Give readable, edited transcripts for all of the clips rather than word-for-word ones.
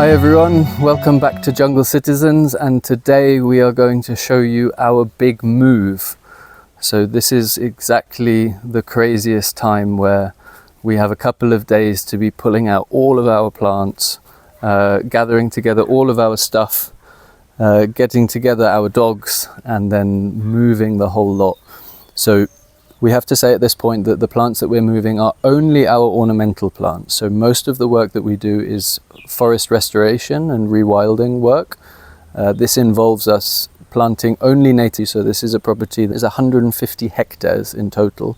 Hi everyone, welcome back to Jungle Citizens, and today we are going to show you our big move. So this is exactly the craziest time where we have a couple of days to be pulling out all of our plants, gathering together all of our stuff, getting together our dogs, and then moving the whole lot. So we have to say at this point that the plants that we're moving are only our ornamental plants. So most of the work that we do is forest restoration and rewilding work. This involves us planting only native. So this is a property that is 150 hectares in total.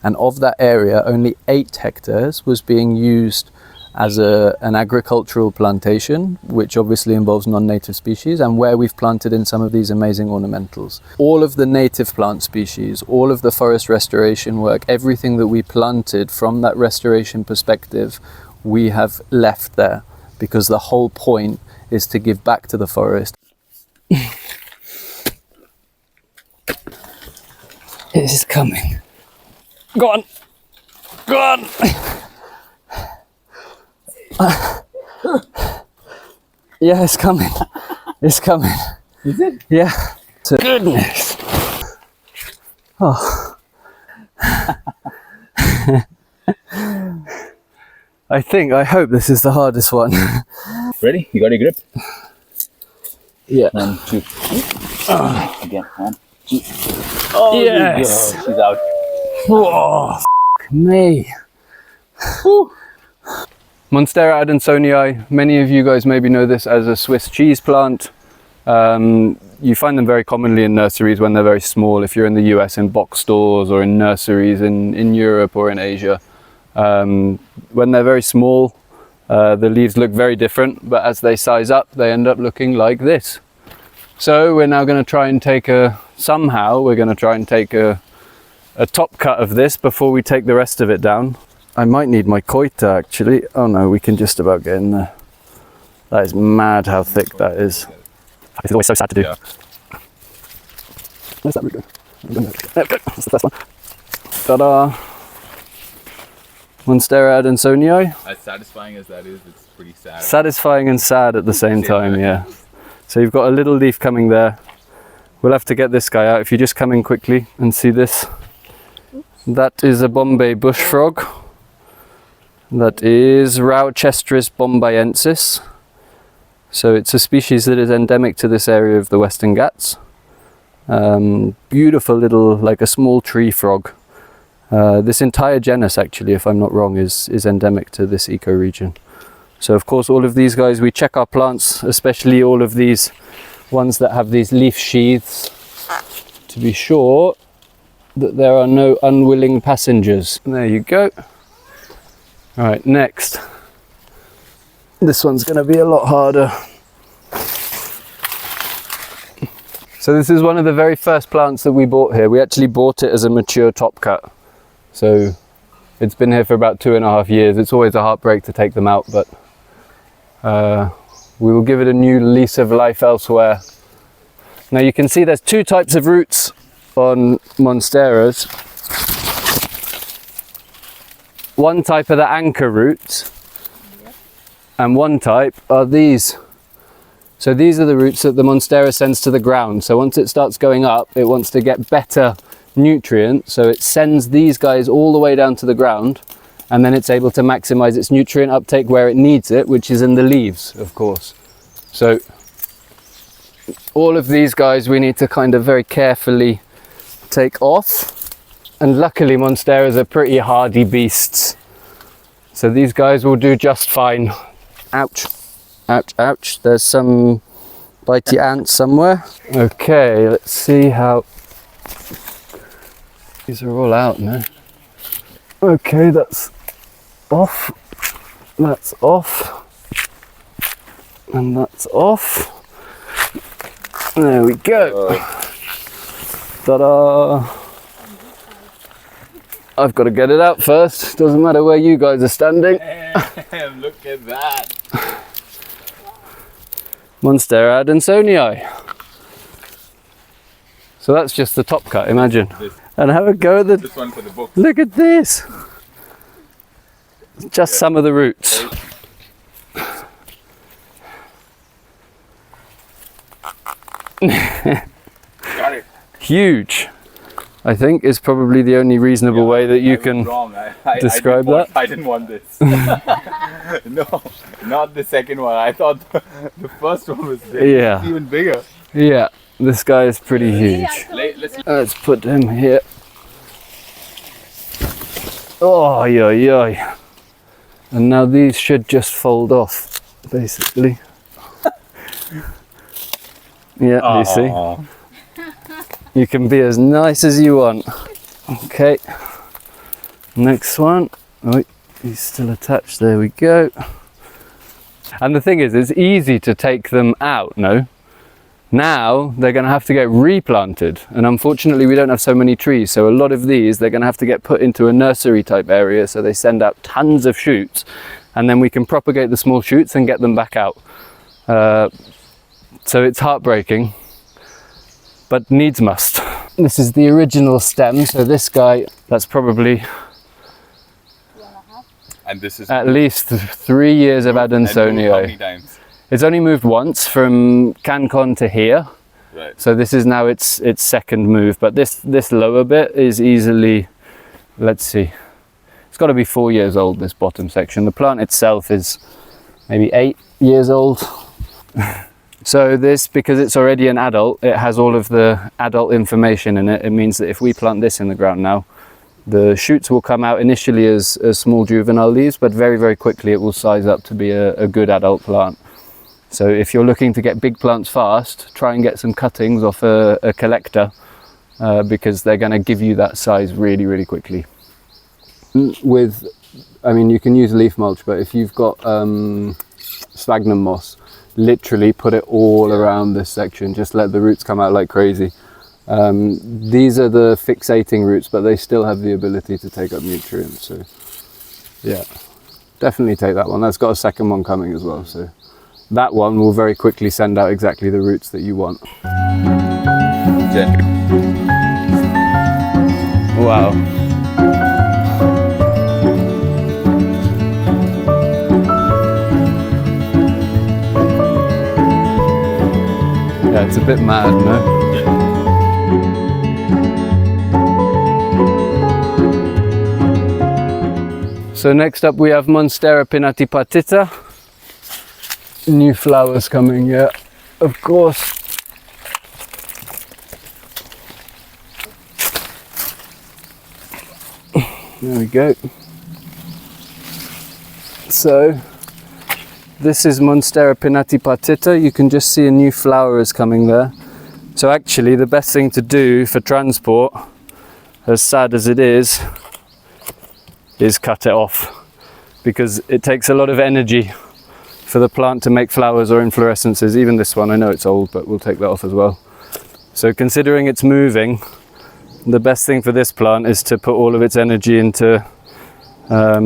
And of that area, only 8 hectares was being used as an agricultural plantation, which obviously involves non-native species, and where we've planted in some of these amazing ornamentals. All of the native plant species, all of the forest restoration work, everything that we planted from that restoration perspective, we have left there, because the whole point is to give back to the forest. It is coming. Go on. Go on. Yeah, it's coming. It's coming. Is it? Yeah. Goodness. Oh. I hope this is the hardest one. Ready? You got your grip? Yeah. 1, 2. Again. 1, 2. Oh, yes. She's out. Oh, me. Whew. Monstera Adansonii, many of you guys maybe know this as a Swiss cheese plant. You find them very commonly in nurseries when they're very small, if you're in the US, in box stores, or in nurseries in Europe or in Asia. When they're very small, the leaves look very different, but as they size up, they end up looking like this. So we're now going to try and take a top cut of this before we take the rest of it down. I might need my coita actually. Oh no, we can just about get in there. That is mad how thick that is. It's always so sad to do. Yeah. Where's that root going? There we go. That's the first one. Ta-da! Monstera Adansonii. As satisfying as that is, it's pretty sad. Satisfying and sad at the same time, yeah. So you've got a little leaf coming there. We'll have to get this guy out. If you just come in quickly and see this. That is a Bombay bush frog. That is Rauchestris bombayensis. So it's a species that is endemic to this area of the Western Ghats. Beautiful little, like a small tree frog. This entire genus actually, if I'm not wrong, is endemic to this ecoregion. So of course all of these guys, we check our plants, especially all of these ones that have these leaf sheaths, to be sure that there are no unwilling passengers. There you go. All right, next. This one's going to be a lot harder. So this is one of the very first plants that we bought here. We actually bought it as a mature top cut. So it's been here for about 2.5 years. It's always a heartbreak to take them out, but we will give it a new lease of life elsewhere. Now you can see there's 2 types of roots on Monsteras. One type are the anchor roots, and one type are these. So these are the roots that the Monstera sends to the ground. So once it starts going up, it wants to get better nutrient, so it sends these guys all the way down to the ground, and then it's able to maximize its nutrient uptake where it needs it, which is in the leaves, of course. So all of these guys we need to kind of very carefully take off. And luckily Monsteras are pretty hardy beasts. So these guys will do just fine. Ouch, ouch, ouch. There's some bitey ants somewhere. Okay, let's see how... These are all out now. Okay, that's off. That's off. And that's off. There we go. Ta-da! I've got to get it out first. Doesn't matter where you guys are standing. Damn, look at that. Monstera Adansonii. So that's just the top cut, imagine. And have a go at This one for the book. Look at this. Just some of the roots. Got it. Huge, I think, is probably the only reasonable way that you can describe that. I didn't want this. No, not the second one. I thought the first one was big. Yeah. It's even bigger. Yeah, this guy is pretty huge. Let's put him here. Oh, yeah, yeah. And now these should just fold off, basically. Yeah, you see? You can be as nice as you want. Okay. Next one. Oh, he's still attached. There we go. And the thing is, it's easy to take them out, no? Now they're going to have to get replanted, and unfortunately we don't have so many trees, so a lot of these they're going to have to get put into a nursery type area, so they send out tons of shoots, and then we can propagate the small shoots and get them back out. So it's heartbreaking, but needs must. This is the original stem, so this guy, that's probably And this is at least 3 years of Adansonii. How many times? It's only moved once from Cancon to here. Right. So this is now its second move, but this lower bit is easily, let's see, it's got to be 4 years old, this bottom section. The plant itself is maybe 8 years old. So this, because it's already an adult, it has all of the adult information in it. It means that if we plant this in the ground now, the shoots will come out initially as small juvenile leaves, but very, very quickly it will size up to be a good adult plant. So if you're looking to get big plants fast, try and get some cuttings off a collector, because they're going to give you that size really, really quickly. I mean, you can use leaf mulch, but if you've got sphagnum moss, literally put it all around this section. Just let the roots come out like crazy. These are the fixating roots, but they still have the ability to take up nutrients. So yeah, definitely take that one. That's got a second one coming as well. So that one will very quickly send out exactly the roots that you want. Wow. Yeah, it's a bit mad, no? So next up we have Monstera pinnatipartita. New flowers coming, yeah, of course. There we go. So this is Monstera pinnatipartita. You can just see a new flower is coming there. So actually the best thing to do for transport, as sad as it is cut it off, because it takes a lot of energy for the plant to make flowers or inflorescences. Even this one, I know it's old, but we'll take that off as well. So considering it's moving, the best thing for this plant is to put all of its energy into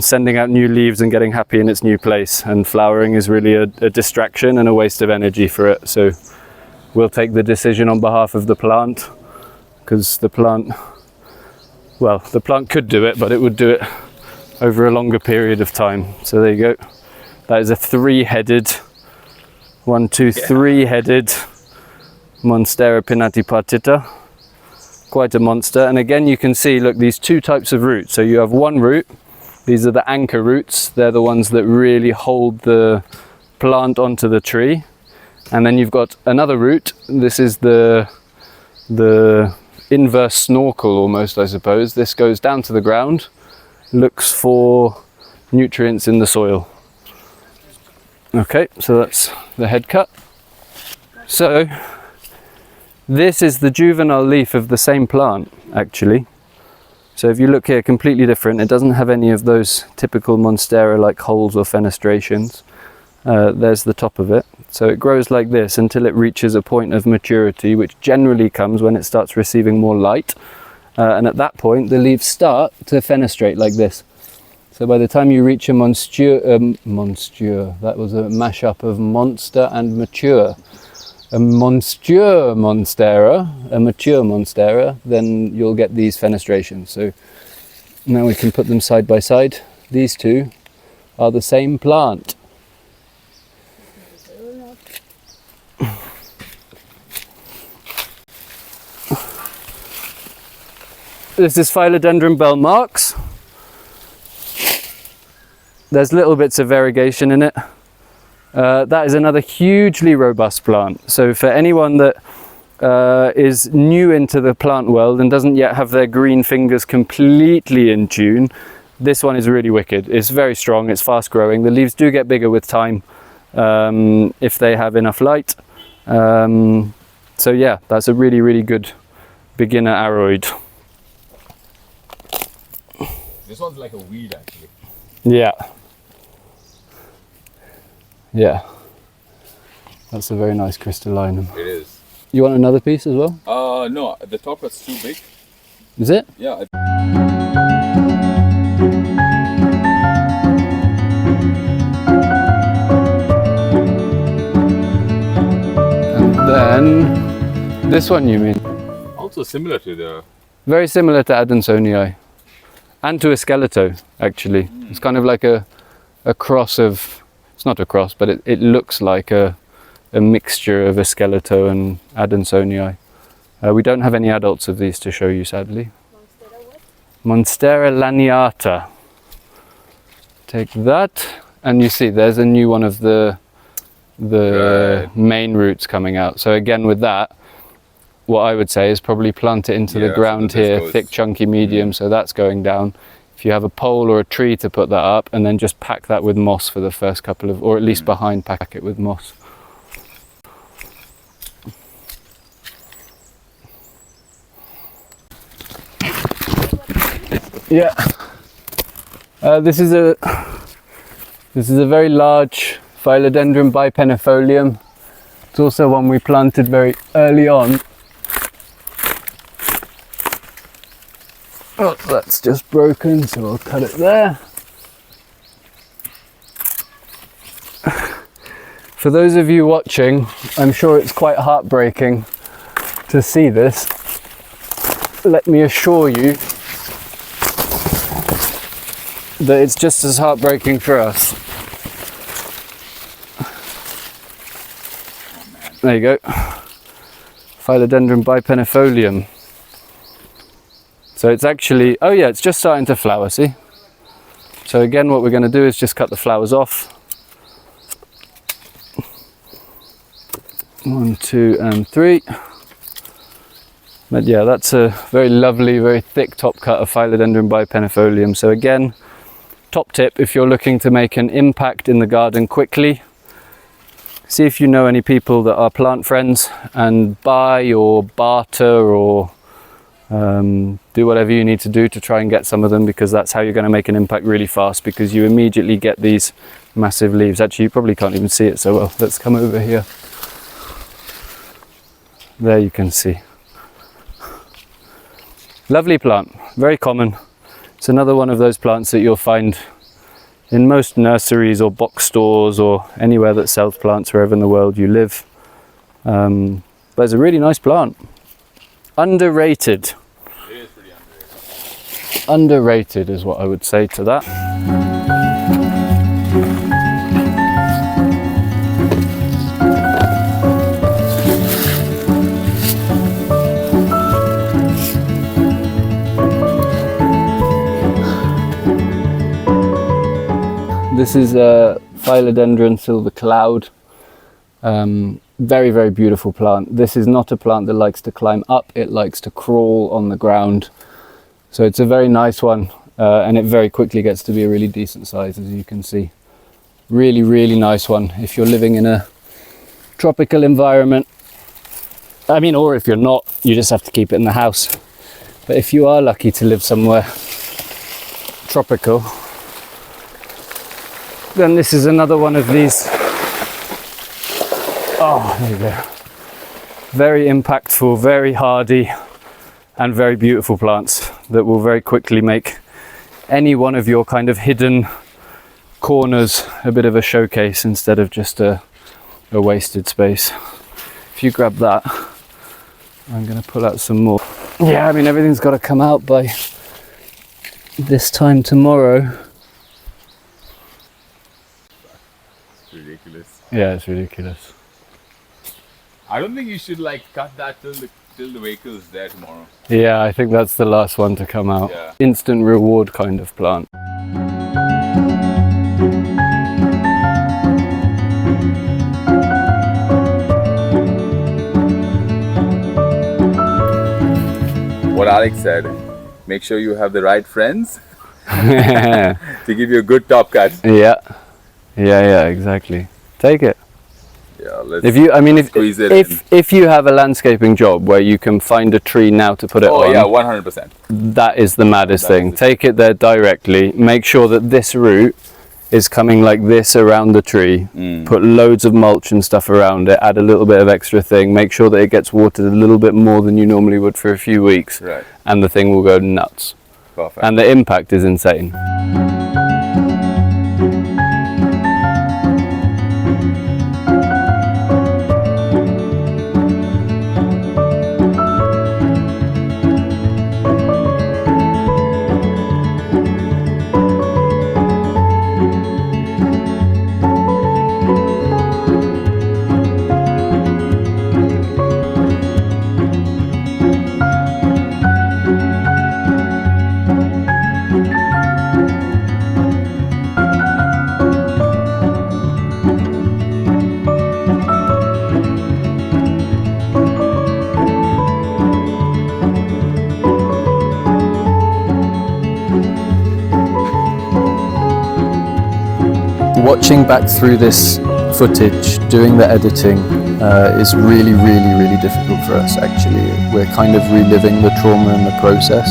sending out new leaves and getting happy in its new place, and flowering is really a distraction and a waste of energy for it. So we'll take the decision on behalf of the plant, because the plant, well, the plant could do it, but it would do it over a longer period of time. So there you go. That is a three-headed Monstera pinnatipartita. Quite a monster. And again, you can see, look, these two types of roots. So you have one root, these are the anchor roots. They're the ones that really hold the plant onto the tree. And then you've got another root. This is the inverse snorkel almost, I suppose. This goes down to the ground, looks for nutrients in the soil. Okay, so that's the head cut. So this is the juvenile leaf of the same plant, actually. So if you look here, completely different. It doesn't have any of those typical Monstera like holes or fenestrations. There's the top of it. So it grows like this until it reaches a point of maturity, which generally comes when it starts receiving more light. And at that point, the leaves start to fenestrate like this. So by the time you reach a monster, that was a mashup of monster and mature. A mature Monstera, then you'll get these fenestrations. So now we can put them side by side. These two are the same plant. This is Philodendron burlmarx. There's little bits of variegation in it. That is another hugely robust plant. So for anyone that is new into the plant world and doesn't yet have their green fingers completely in tune, this one is really wicked. It's very strong, it's fast growing. The leaves do get bigger with time if they have enough light. So yeah, that's a really, really good beginner aroid. This one's like a weed actually. Yeah. Yeah. That's a very nice crystallinum. It is. You want another piece as well? No, the top was too big. Is it? Yeah. And then this one, you mean? Also similar to the... Very similar to Adansonii and to a skeleto, actually. It's kind of like a cross of, it's not a cross, but it looks like a mixture of a skeleto and Adansonii. We don't have any adults of these to show you, sadly. Monstera laniata. Take that, and you see there's a new one of the main roots coming out. So again, with that, what I would say is probably plant it into the ground here, thick, chunky, medium, so that's going down. If you have a pole or a tree to put that up, and then just pack that with moss for the first couple of, or at least behind, pack it with moss. Yeah, this is a very large Philodendron bipennifolium. It's also one we planted very early on. Oh, that's just broken, so I'll cut it there. For those of you watching, I'm sure it's quite heartbreaking to see this. Let me assure you that it's just as heartbreaking for us. There you go. Philodendron bipennifolium. So it's actually, oh yeah, it's just starting to flower, see? So again, what we're going to do is just cut the flowers off. 1, 2, and 3. But yeah, that's a very lovely, very thick top cut of Philodendron bipennifolium. So again, top tip, if you're looking to make an impact in the garden quickly, see if you know any people that are plant friends and buy or barter or do whatever you need to do to try and get some of them, because that's how you're going to make an impact really fast, because you immediately get these massive leaves. Actually, you probably can't even see it so well. Let's come over here. There you can see. Lovely plant, very common. It's another one of those plants that you'll find in most nurseries or box stores or anywhere that sells plants wherever in the world you live. But it's a really nice plant. Underrated. It is pretty underrated. Underrated is what I would say to that. This is a Philodendron silver cloud. Very, very beautiful plant. This is not a plant that likes to climb up, it likes to crawl on the ground. So it's a very nice one, and it very quickly gets to be a really decent size, as you can see. Really, really nice one if you're living in a tropical environment. I mean, or if you're not, you just have to keep it in the house. But if you are lucky to live somewhere tropical, then this is another one of these. Oh, there you go. Very impactful, very hardy, and very beautiful plants that will very quickly make any one of your kind of hidden corners a bit of a showcase instead of just a wasted space. If you grab that, I'm going to pull out some more. Yeah, I mean, everything's got to come out by this time tomorrow. Ridiculous. Yeah, it's ridiculous. I don't think you should like cut that till the till the vehicle's there tomorrow. Yeah, I think that's the last one to come out. Yeah. Instant reward kind of plant. What Alex said, make sure you have the right friends Yeah, to give you a good top cut. yeah, exactly. Take it. Yeah, let's If you, I mean, squeeze it in. if you have a landscaping job where you can find a tree now to put it Oh on, yeah, 100%. that is the maddest That thing. is the- Take it there directly. Make sure that this root is coming like this around the tree. Put loads of mulch and stuff around it. Add a little bit of extra thing. Make sure that it gets watered a little bit more than you normally would for a few weeks, Right. and the thing will go nuts. Perfect. And the impact is insane. Watching back through this footage, doing the editing, is really difficult for us actually. We're kind of reliving the trauma in the process.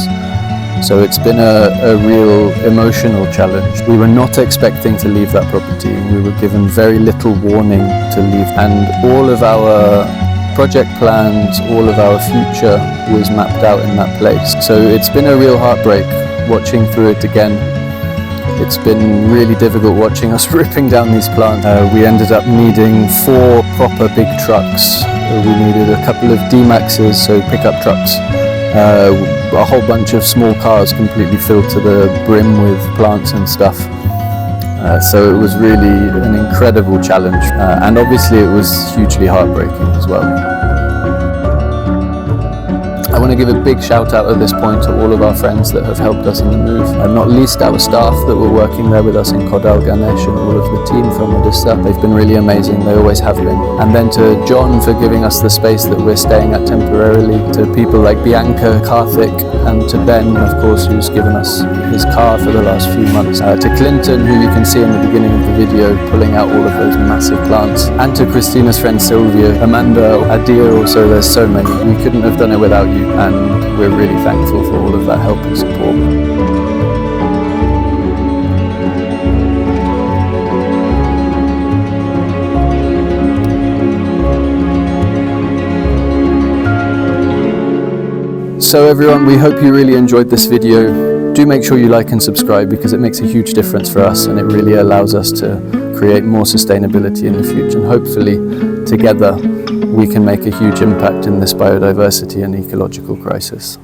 So it's been a real emotional challenge. We were not expecting to leave that property. We were given very little warning to leave, and all of our project plans, all of our future was mapped out in that place. So it's been a real heartbreak watching through it again. It's been really difficult watching us ripping down these plants. We ended up needing 4 proper big trucks. We needed a couple of D-Maxes, so pickup trucks. A whole bunch of small cars completely filled to the brim with plants and stuff. So it was really an incredible challenge. And obviously it was hugely heartbreaking as well. I want to give a big shout out at this point to all of our friends that have helped us in the move, and not least our staff that were working there with us in Kodal, Ganesh, and all of the team from Odisha. They've been really amazing, they always have been. And then to John for giving us the space that we're staying at temporarily, to people like Bianca, Karthik, and to Ben, of course, who's given us his car for the last few months, to Clinton, who you can see in the beginning of the video, pulling out all of those massive plants, and to Christina's friend Sylvia, Amanda, Adia also. There's so many. We couldn't have done it without you, and we're really thankful for all of that help and support. So everyone, we hope you really enjoyed this video. Do make sure you like and subscribe, because it makes a huge difference for us, and it really allows us to create more sustainability in the future, and hopefully together we can make a huge impact in this biodiversity and ecological crisis.